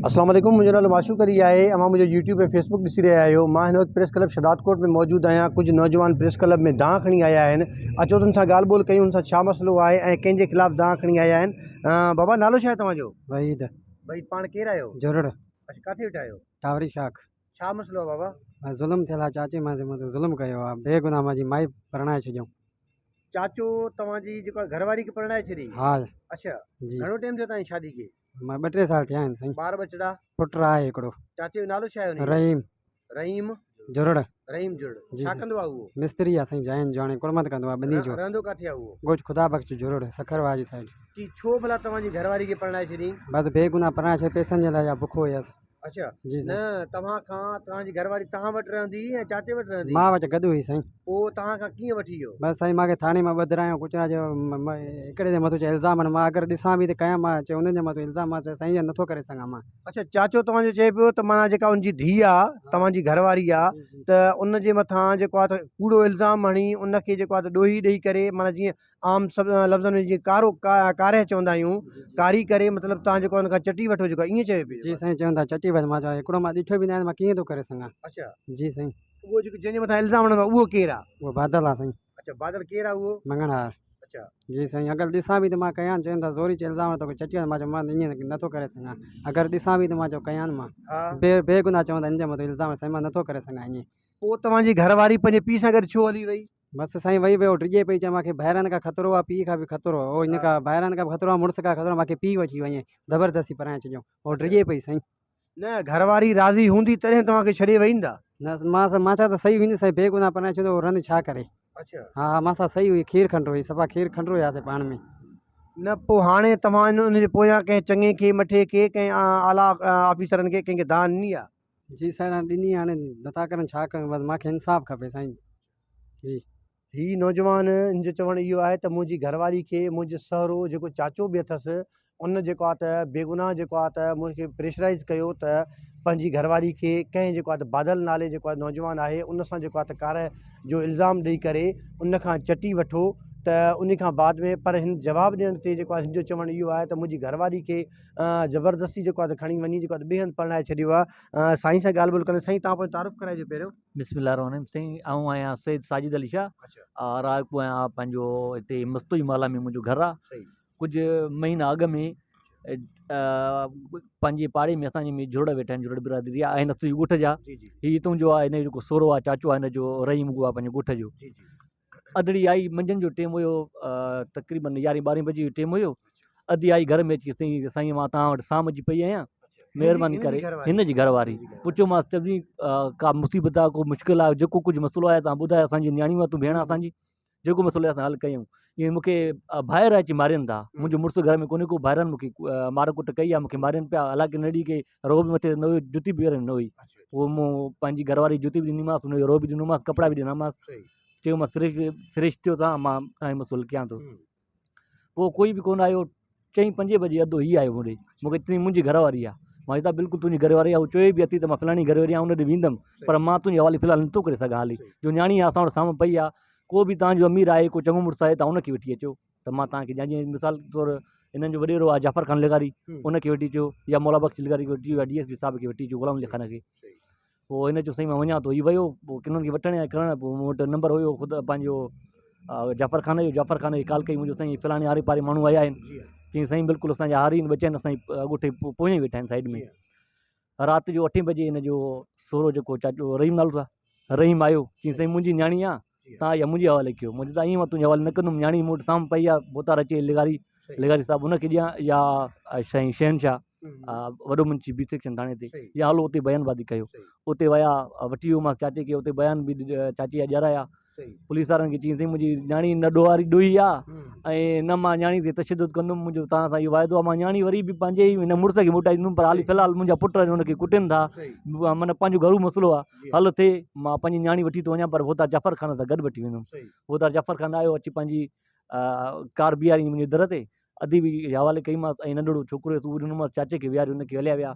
अस्सलाम वालेकुम। मुंहिंजो नालो माशूक अली आहे। अवां मुंहिंजो यूट्यूब ऐं फेसबुक ॾिसी रहिया आहियो। मां हिन वक़्तु प्रेस क्लब शदादकोट में मौजूदु आहियां। कुझु नौजवान प्रेस क्लब में दांह खणी आया आहिनि। अचो त हुन सां ॻाल्हि ॿोल कयूं, हुन सां छा मसइलो आहे ऐं कंहिंजे ख़िलाफ़ु दांह खणी आया आहिनि। बाबा, नालो छा आहे तव्हांजो? वहीद भाई, पाण केरु आहियो? जुरड़ अच्छा, किथे वेठा आहियो? टावरी शाख। छा मसइलो आहे बाबा? ज़ुल्म थियल आहे, चाचे मांजे मथां ज़ुल्म कयो आहे। बेगुनाह मुंहिंजी माई परणाए छॾियऊं। चाचो तव्हांजी जेका घरवारी खे परणाए छॾी? हा अच्छा, जी। घणो टाइम थियो तव्हांजी शादी खे? मां 2-3 साल थिया आहिनि साईं। ॿार बचड़ा? पुटु आहे हिकिड़ो। चाचे जो नालो छा आहे हुनजो? रहीम रहीम जुरड़। रहीम जुड़। जी छा साईं। कंदो आहे उहो? मिस्त्री आहे साईं, जाइन जो हाणे कुड़मत कंदो आहे ॿनी जो। रहंदो किथे आहे उहो? गोज ख़ुदा बख़्श जुरड़, सखरवा जी साइड। की छो भला तव्हांजी घरवारी खे परणाए छॾी? बसि बेगुनाह परणाए छॾी, पैसनि जे लाइ या बुखो हुयसि। अच्छा, जी न साईं। तव्हां खां तव्हांजी घरवारी तव्हां वटि रहंदी ऐं चाचे वटि रहंदी? मां वटि गॾु हुई साईं। पोइ तव्हां खां कीअं वठी वियो? बसि साईं, मूंखे थाणे में ॿधायो कुझु जो हिकिड़े जे मथां चयो इल्ज़ाम। मां अगरि ॾिसां बि त कयां, मां चयो उन्हनि जे मथां इल्ज़ाम। मां चयो साईं इहो नथो करे सघां मां। अच्छा, चाचो तव्हांजो चए पियो त माना जेका उनजी धीउ आहे, तव्हांजी घरवारी आहे, त उनजे मथां जेको आहे त कूड़ो इल्ज़ाम हणी उनखे जेको आहे त ॾोही ॾेई करे, माना जीअं आम सभु लफ़्ज़नि में जीअं कारे चवंदा आहियूं, कारी करे मतिलबु तव्हां जेको आहे उनखां चटी वठो, जेको ईअं चए पियो? जी साईं, चवंदा चटी वठ। मां चयो हिकिड़ो मां ॾिठो बि न आहे, मां कीअं थो करे सघां। अच्छा, जी साईं। उहो जेको जंहिंजे मथां इल्ज़ाम हणंदो आहे उहो केरु आहे? उहो बादल आहे साईं। अच्छा, बादल केरु आहे उहो? मंगणहार। अच्छा जी साईं, अगरि ॾिसां बि त मां कयां। चवंदा ज़ोरी चयो इल्ज़ाम तोखे चटी वठ। मां चयो मां ईअं नथो करे सघां। अगरि ॾिसां बि त मां चयो कयां मां। हा, बेगुनाह चवंदा हिन जे मथां इल्ज़ाम साईं, मां नथो करे सघां ईअं। पोइ तव्हांजी घरवारी पंहिंजे पीउ सां गॾु छो हली वई? बसि साईं, वही वियो ड्रिजे पई, चए मूंखे ॿाहिरनि खां ख़तरो आहे, पीउ खां बि ख़तरो आहे। ओ हिन खां ॿाहिरनि खां बि ख़तरो आहे, मुड़ुस खां ख़तरो आहे, मूंखे पीउ वठी वञे ज़बरदस्ती पराए छॾियऊं। ओ ड्रिजे पई साईं। न, घरवारी राज़ी हूंदी तॾहिं तव्हांखे छॾे वेंदा? न, मां छा त सही हुई न साईं, बेगुनाह पराए छॾियो, रंध छा करे। अच्छा, हा, मां सां सही हुई, खीर खंड हुई, सफ़ा खीर खंड हुयासीं पाण में। न पोइ हाणे तव्हां उनजे पोयां कंहिं चङे खे मठे खे कंहिं आला ऑफिसरनि खे कंहिंखे दान ॾिनी आहे? जी साईं, ॾिनी। हाणे नथा करनि, छा कयूं। बसि मूंखे इंसाफ़ खपे साईं। जी। हीअ नौजवान हिन जो चवणु इहो आहे त मुंहिंजी घरवारी खे मुंहिंजो सहुरो जेको चाचो बि अथसि, उन जेको आहे त बेगुनाह जेको आहे त मूंखे प्रेशराइज़ कयो त पंहिंजी घरवारी खे कंहिं जेको आहे त बादल नाले जेको आहे नौजवान आहे, उन सां जेको आहे त कार जो इल्ज़ाम ॾेई करे उन खां चटी वठो। त उन खां बाद में पर हिन जवाबु ॾियण ते जेको आहे हिन जो चवणु इहो आहे त मुंहिंजी घरवारी खे ज़बरदस्ती जेको आहे त खणी वञी जेको आहे ॿिए हंधि परणाए छॾियो आहे। साईं सां ॻाल्हि ॿोल कंदे। साईं, तव्हां पंहिंजो तारीफ़ कराइजो पहिरियों। बिस्मिल्लाहिर्रहमानिर्रहीम। साईं, आऊं आहियां सैयद साजिद अली शाह। और रायपुर आहियां। पंहिंजो हिते मस्तूई माला में मुंहिंजो घरु आहे। कुझु महीना अॻु में पंहिंजे पाड़े में असांजे में जुरड़ वेठा आहिनि, जुरड़ बिरादरी आहे, हिन तुंहिंजी ॻोठ जा। हीअ हितां जो आहे, हिन जेको सोरो आहे, चाचो आहे हिन जो, रहीम उहो आहे पंहिंजे ॻोठ जो। अदड़ी आई, मंझंदि जो टाइम हुयो, तक़रीबन 11-12 बजे जो टाइम हुयो। अधी आई घर में अची, साईं मां तव्हां वटि शाम जी पई आहियां, महिरबानी करे। हिन जी घरवारी पुछियोमांसि त का मुसीबत आहे, को मुश्किल आहे, जेको कुझु मसइलो आहे तव्हां ॿुधायो। असांजी न्याणी आहे तूं, भेण असांजी, जेको मसइलो आहे असां हल कयूं। ईअं मूंखे ॿाहिरि अची मारियनि था। मुंहिंजो मुड़ुसु घर में कोन्हे को, ॿाहिरनि मूंखे मार कुट कई आहे, मूंखे मारियनि पिया। हालांकि नड़ी के रो बि मथे न हुयो, जुती बि न हुई। पोइ मूं पंहिंजी घरवारी जुती बि ॾिनीमांसि, हुनजो रो बि ॾिनोमांसि, कपिड़ा बि ॾिनामांसि। चयोमांसि फ्रेश थियो तव्हां, मां तव्हांजो मसइलो कयां थो। पोइ कोई बि कोन आयो। 4-5 बजे अधु हीअ आयो होॾे, मूंखे चई मुंहिंजी घरवारी आहे। मां चयो बिल्कुलु तुंहिंजी घरवारी आहे। उहो चयो बि अथई त मां फलाणी घरवारी आहियां, उन ॾे वेंदुमि, पर मां तुंहिंजे हवाले फ़िलहालु नथो करे सघां हाली। जो न्याणी आहे असां वटि साम्हूं पई आहे, को बि तव्हांजो अमीर आहे, को चङो मुड़ुसु आहे, तव्हां उनखे वठी अचो। त मां तव्हांखे जीअं मिसाल तौरु हिननि जो वॾेरो आहे जाफ़र ख़ान लगारी, उनखे वठी अचो, या मौला बख़्श लगारी खे वठी अचो, या DSP साहिब खे वठी अचो, ग़ुलाम अली खान खे। पोइ हिन जो साईं मां वञा थो। हीउ वियो, पोइ किन्हनि खे वठण या करणु। पोइ मूं वटि नंबर हुयो ख़ुदि पंहिंजो जाफ़र ख़ान जो। जाफ़र ख़ान खे कॉल कई, मुंहिंजो साईं फलाणे आरे पारे माण्हू आया आहिनि। चईं साईं बिल्कुलु असांजा हारी आहिनि, बचा आहिनि, असांजे ॻोठे पोइ वेठा आहिनि साइड में। राति जो 8 बजे हिन जो सोरो जेको चाचो रहीम नालो आहे, रहीम आयो। चईं साईं मुंहिंजी न्याणी आहे, तव्हां इहा मुंहिंजे हवाले कयो। मुंहिंजो त ईअं मां तुंहिंजे हवाले न कंदुमि, न्याणी मूं वटि साम्हूं पई आहे, बोतार अचे लगारी साहिबु उनखे ॾियां, या साईं शहनशाह वॾो मुंशी B सेक्शन थाणे ते, या हलो उते बयानबाज़ी कयो। उते विया, वठी वियोमांसि चाचे खे, उते बयान बि चाची जा ॼाराया। पुलिस वारनि खे चईं साईं मुंहिंजी न्याणी न ॾोही आहे, ऐं न मां न्याणी ते तशदुद कंदुमि, मुंहिंजो तव्हां सां इहो वाइदो आहे। मां न्याणी वरी बि पंहिंजे ई हिन मुड़ुस खे मोटाए ॾींदुमि, पर हाली फ़िलहालु मुंहिंजा पुट हुनखे कुटनि था, माना पंहिंजो घरू मसइलो आहे, हल थिए मां पंहिंजी न्याणी वठी थो वञा, पर बोतार जाफ़र ख़ान सां गॾु वठी वेंदुमि। बोतार जाफ़र ख़ान आयो, अची पंहिंजी कार बीहारी मुंहिंजे दर ते, अधी बि हवाले कईमांसि, ऐं नंढिड़ो छोकिरो उहो ॾिनोमांसि चाचे खे, विहारे हुनखे हलिया विया।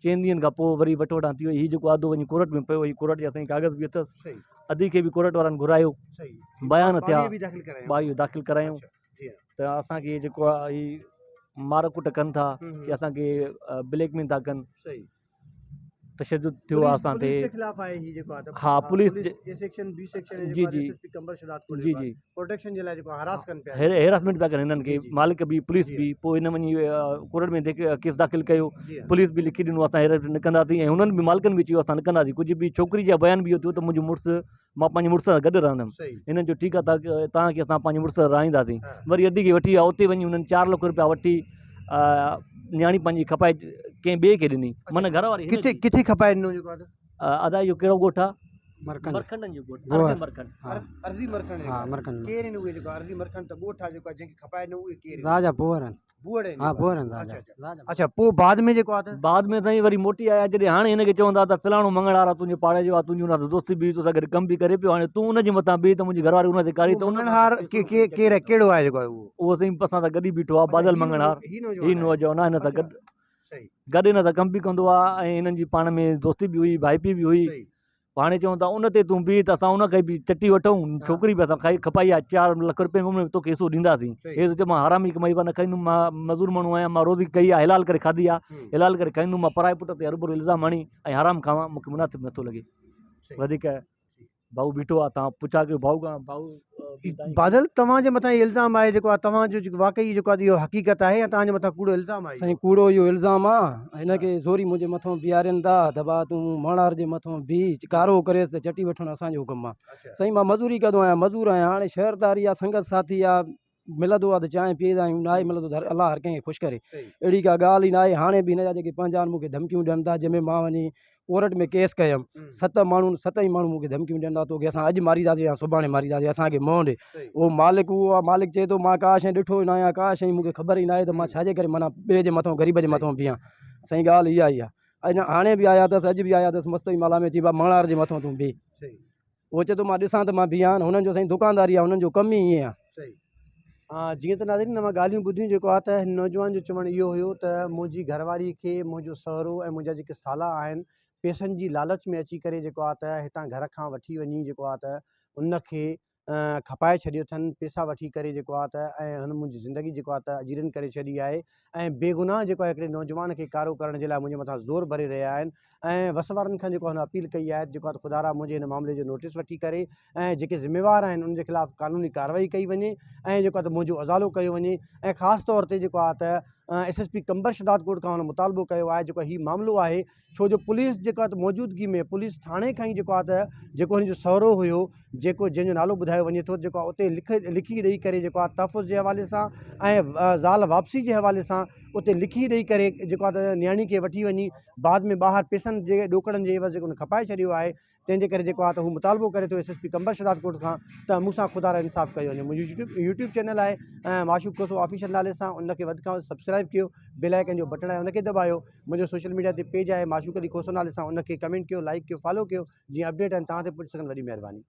4 ॾींहंनि खां पोइ वरी वठोटां थी वई। हीउ जेको आदो वञी कोर्ट में पियो, हीउ कोर्ट जा साईं काग़ज़ बि अथसि। अधी खे बि कोर्ट वारनि घुरायो, बयान थिया, 22 दाख़िल करायूं। त असांखे जेको आहे हीउ मार कुट कनि था हम्म, की असांखे ब्लैकमेल था कनि सही तशदुद थियो आहे असां ते पुलिस जे खिलाफ आहे ही जेको आहे त हा, पुलिस जे- ए सेक्शन बी सेक्शन जी जी एसएसपी कंबर शदात कोट जी जी प्रोटेक्शन जे लाइ जेको हरास कनि पिया हेरासमेंट पिया कनि हिननि खे जी, जी। मालिक बि पुलिस जी, बि पोइ हिन वञी कोर्ट में केस दाख़िल कयो जी हाँ। पुलिस बि लिखी ॾिनो असां हेरासमेंट न कंदासीं ऐं हुननि बि मालिकनि बि चयो असां न कंदासीं कुझु बि छोकिरी जा बयान बि इहो थियो त मुंहिंजो मुड़ुसु मां पंहिंजे मुड़ुस सां गॾु रहंदुमि सही हिननि जो ठीकु आहे तव्हांखे असां पंहिंजे मुड़ुस सां रहाईंदासीं हाँ। वरी अधी खे वठी आहे उते वञी हुननि 4 लख रुपया वठी न्याणी पंहिंजी खपाए कंहिं ॿिए खे ॾिनी माना घर वारी हिन किथे जी। किथे खपाए ॾिनो जेको आहे अदा इहो कहिड़ो ॻोठु आहे मरकंड मरखंडनि जो ॻोठु गोहर। अर्ज़ी मरखंड हाँ अर्ज़ी मरखंड हाँ मरकंड केरु आहिनि उहे जेको अर्ज़ी मरखंड त ॻोठ आहे जेको आहे जंहिंखे खपाए ॾिनो उहे केरु आहिनि? राजा पोहर आहिनि बूअड़ आहिनि हाँ जेको पोहर आहे। आहिनि अच्छा राजा अच्छा राजा अच्छा पोइ बाद में जेको आहे त बाद में साईं वरी मोटी आया जॾहिं हाणे हिनखे चवंदा त फलाणो मंगलवार आहे तुंहिंजे पाड़े जो आहे तुंहिंजी हुन सां दोस्ती बि तो सां गॾु कमु बि करे पियो हाणे तूं उनजे मथां बीह त मुंहिंजी घरवारी हुन ते कारी त उहो उन मंगणहार केरु आहे कहिड़ो आहे जेको आहे उहो उहो साईं असां सां गॾु ई बीठो आहे अच्छा, बादल ही मंगणहार नौजवान ही आहे। नौजवान आहे हिन सां अच्छा, गॾु सही गॾु हिन सां कमु बि कंदो आहे ऐं हिननि जी पाण में दोस्ती बि हुई भाइपी बि हुई सही हाणे चवनि था उन ते तूं बीह त असां उनखे बि चटी वठूं हा। छोकिरी बि असां खाई खपाई आहे 4 लख रुपए में तोखे हिसो ॾींदासीं सही। हे चयो मां हरामी कमाई न खाईंदुमि मां मज़दूर माण्हू आहियां मां रोज़ी कई आहे हिलाल करे खाधी आहे हम्म, हिलाल करे खाईंदुमि मां पराए पुट ते हरभरो इल्ज़ाम हणी ऐं हराम खावां मूंखे मुनासिबु नथो लॻे सही। वधीक भाऊ बीठो आहे तव्हां पुछा कयो भाऊ खां भाऊ बि तव्हांजी- बादल तव्हांजे मथां इहो इल्ज़ाम आहे जेको आहे तव्हांजो जेको वाक़ई जेको आहे इहो हक़ीक़त आहे या तव्हांजे मथां कूड़ो इल्ज़ाम आहे साईं कूड़ो इहो इल्ज़ाम आहे हिनखे ज़ोरी मुंहिंजे मथां बीहारनि था दबा तूं मणार जे मथां बीह कारो करेसि त चटी वठणु असांजो हुकुम आहे अच्छा साईं मां मज़ूरी कंदो आहियां मज़ूर आहियां हाणे शहरदारी आहे संगत साथी आहे मिलंदो आहे त चांहि पीअंदा आहियूं न आहे मिलंदो त अलाह हर कंहिंखे ख़ुशि करे सही अहिड़ी का ॻाल्हि ई न आहे हाणे बि हिन जा जेके पंहिंजा आहिनि मूंखे धमकियूं ॾियनि था जंहिंमें मां वञी कोर्ट में केस कयमि हम्म, 7 ई माण्हू मूंखे धमकियूं ॾियनि था तोखे असां अॼु मारींदासीं या सुभाणे मारींदासीं असांखे मोंड सही उहो मालिक उहो आहे मालिक चए थो मां का शइ ॾिठो ई न आहियां का शइ मूंखे ख़बर ई न आहे त मां छाजे करे माना ॿिए जे मथां ग़रीब जे मथां बीहां साईं ॻाल्हि इहा ई आहे अञा हाणे बि आया अथसि अॼु बि आया अथसि मस्तई माला में चई मणार जे मथां तूं बीह सही उहो चए थो मां ॾिसां त मां बीहां हुननि जो साईं दुकानदारी आहे हुननि जो कमु ई ईअं आहे सही जीअं त नाज़रीन मां ॻाल्हियूं ॿुधियूं जेको आहे त हिन नौजवान जो चवणु इहो हुयो त मुंहिंजी घरवारी खे मुंहिंजो सहुरो ऐं मुंहिंजा जेके साला आहिनि पैसनि जी लालच में अची करे जेको आहे त हितां घर खां वठी वञी जेको आहे त उनखे खपाए छॾियो अथनि पैसा वठी करे जेको आहे त ऐं हुन मुंहिंजी ज़िंदगी जेको आहे त अजीरन करे छॾी आहे ऐं बेगुनाह जेको आहे हिकिड़े नौजवान खे कारो करण जे लाइ मुंहिंजे मथां ज़ोर भरे रहिया आहिनि ऐं वस वारनि खां जेको हुन अपील कई आहे जेको आहे त ख़ुदा मुंहिंजे हिन मामले जो नोटिस वठी करे ऐं जेके ज़िम्मेवार आहिनि उनजे ख़िलाफ़ु कानूनी कार्रवाई कई वञे ऐं जेको आहे त मुंहिंजो अज़ालो कयो वञे ऐं ख़ासि तौर ते जेको आहे त एसएसपी कंबर शदात कोट खां हुन मुतालबो कयो आहे जेको हीउ मामिलो आहे छो जो पुलिस जेको आहे त मौजूदगी में पुलिस थाणे खां ई जेको आहे त जेको हुनजो सहुरो हुयो जेको जंहिंजो नालो ॿुधायो वञे थो जेको आहे उते लिखी ॾेई करे जेको आहे तहफ़ुज़ जे हवाले सां ऐं ज़ाल वापसी जे हवाले सां उते लिखी ॾेई करे जेको आहे त न्याणी खे वठी वञी बाद में ॿाहिरि पैसनि जे ॾोकड़नि जे एवज़ जेको हुन खपाए छॾियो आहे तंहिंजे करे जेको आहे त हू मुतालबो करे थो एसएसपी कंबर शदात कोट खां त मूंसां ख़ुदा इंसाफ़ कयो वञे मुंहिंजो यूट्यूब चैनल आहे माशूक कोसो ऑफिशियल नाले सां उनखे वधि खां वधि सब्सक्राइब कयो बेल आइकन जो बटन आहे उनखे दॿायो मुंहिंजो सोशल मीडिया ते पेज आहे माशूक अली कोसो नाले सां उनखे कमेंट कयो लाइक कयो फॉलो कयो जीअं अपडेट आहिनि तव्हां ते पुॼी सघनि वॾी महिरबानी